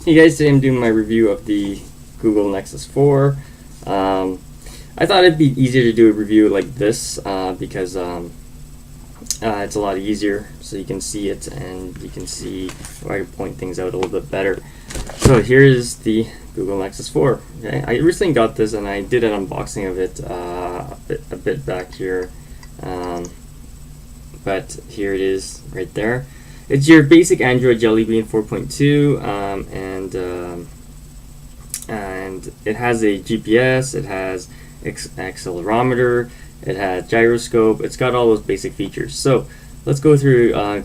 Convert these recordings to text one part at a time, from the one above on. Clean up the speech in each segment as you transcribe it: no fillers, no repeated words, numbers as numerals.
Hey guys, today I'm doing my review of the Google Nexus 4. I thought it'd be easier to do a review like this because it's a lot easier, so you can see it and you can see where I can point things out a little bit better. So here's the Google Nexus 4. Okay, I recently got this and I did an unboxing of it a bit back here, but here it is right there. It's your basic Android Jelly Bean 4.2, and it has a GPS, it has accelerometer, it has gyroscope. It's got all those basic features. So let's go through a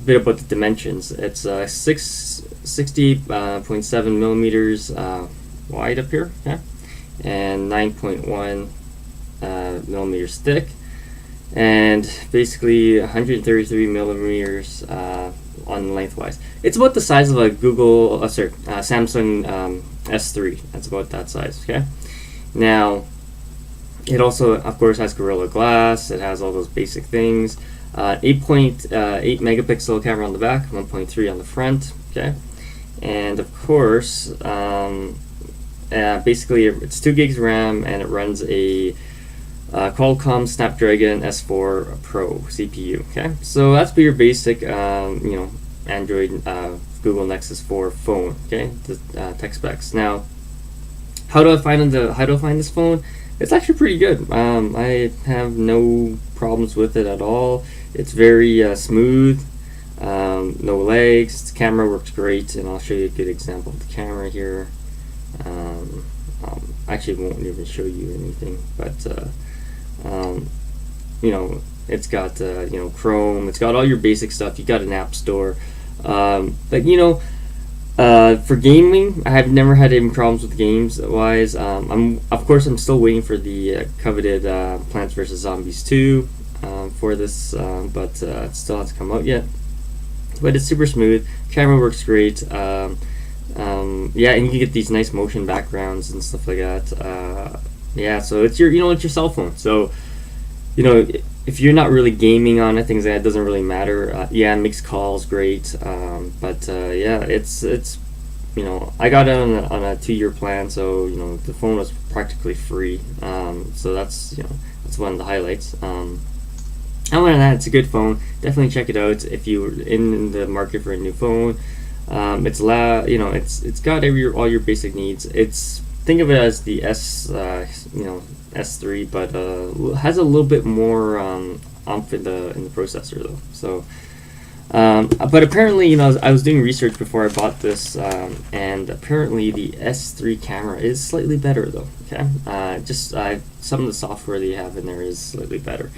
bit about the dimensions. It's 60.7 millimeters wide up here, okay, and 9.1 millimeters thick, and basically 133 millimeters on lengthwise. It's about the size of a Samsung S3. That's about that size. Okay. Now, it also, of course, has Gorilla Glass. It has all those basic things. 8.8 megapixel camera on the back, 1.3 on the front. Okay, and of course, basically, it's 2 gigs RAM and it runs a Qualcomm Snapdragon S4 Pro CPU. Okay, so that's your basic, Android Google Nexus 4 phone. Okay, the tech specs. Now, how do I find this phone? It's actually pretty good. I have no problems with it at all. It's very smooth, no lags. The camera works great, and I'll show you a good example of the camera here. Actually, won't even show you anything, but it's got Chrome. It's got all your basic stuff. You got an app store, but for gaming, I have never had any problems with games wise. I'm still waiting for the coveted Plants vs Zombies 2 for this, but it still hasn't come out yet. But it's super smooth. Camera works great. And you can get these nice motion backgrounds and stuff like that. So it's your cell phone. So if you're not really gaming on it, things like that, it doesn't really matter. It makes calls great. It's I got it on a 2-year plan, so the phone was practically free. So that's one of the highlights. Other than that, it's a good phone. Definitely check it out if you're in the market for a new phone. It's got all your basic needs. Think of it as the S3, but has a little bit more oomph in the processor though. So, but apparently, I was doing research before I bought this, and apparently the S3 camera is slightly better though. Okay, some of the software that you have in there is slightly better.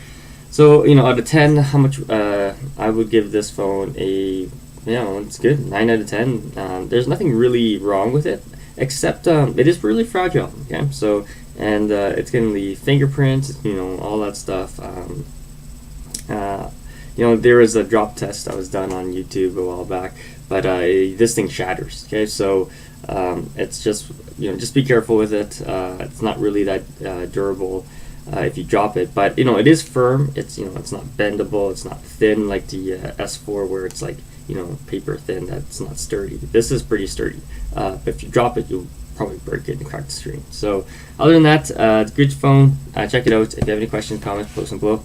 So out of 10, how much I would give this phone it's good, 9 out of 10. There's nothing really wrong with it, except it is really fragile. Okay, so it's getting the fingerprint, all that stuff. There was a drop test that was done on YouTube a while back, but this thing shatters. Okay, so it's just be careful with it. It's not really that durable if you drop it, but it is firm. It's it's not bendable. It's not thin like the S4 where it's like paper thin. That's not sturdy. This is pretty sturdy. But if you drop it, you'll probably break it and crack the screen. So other than that, it's a good phone. Check it out. If you have any questions, comments, post them below.